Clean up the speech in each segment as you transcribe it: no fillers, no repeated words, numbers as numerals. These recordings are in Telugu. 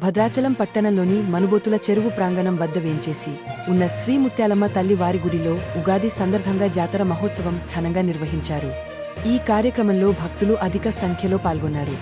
భద్రాచలం పట్టణంలోని మనుబోతుల చెరువు ప్రాంగణం వద్ద వేంచేసి ఉన్న శ్రీ ముత్యాలమ్మ తల్లి వారి గుడిలో ఉగాది సందర్భంగా జాతర మహోత్సవం ఘనంగా నిర్వహించారు. ఈ కార్యక్రమంలో భక్తులు అధిక సంఖ్యలో పాల్గొన్నారు.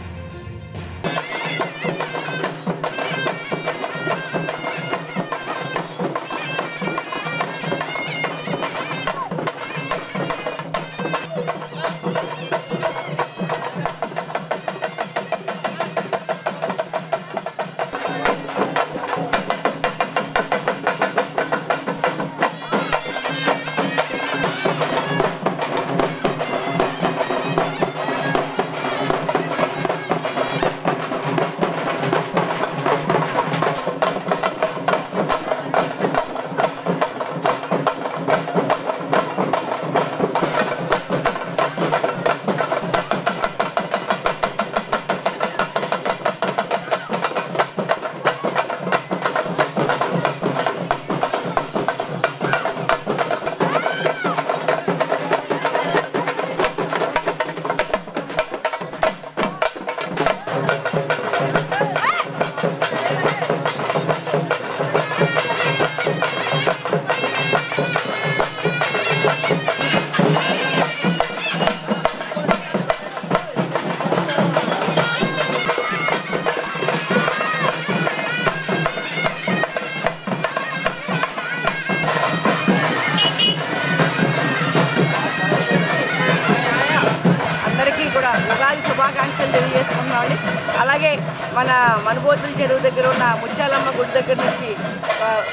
ఉగాది శుభాకాంక్షలు తెలియజేసుకుంటున్నామండి. అలాగే మన మనుబోతుల చెరువు దగ్గర ఉన్న ముత్యాలమ్మ గుడి దగ్గర నుంచి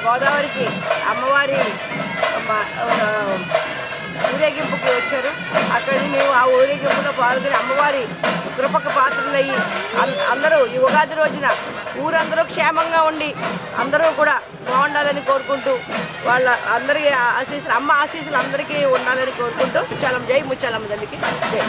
గోదావరికి అమ్మవారి ఊరేగింపుకి వచ్చారు. అక్కడి మేము ఆ ఊరేగింపులో పాల్గొని అమ్మవారి కృపక పాత్రలయ్యి అందరూ ఈ ఉగాది రోజున ఊరందరూ క్షేమంగా ఉండి అందరూ కూడా బాగుండాలని కోరుకుంటూ వాళ్ళ అందరికీ ఆశీస్సులు అమ్మ ఆశీస్సులు అందరికీ ఉండాలని కోరుకుంటూ ముత్యాలమ్మ జై ముత్యాలమ్మ తల్లికి జై.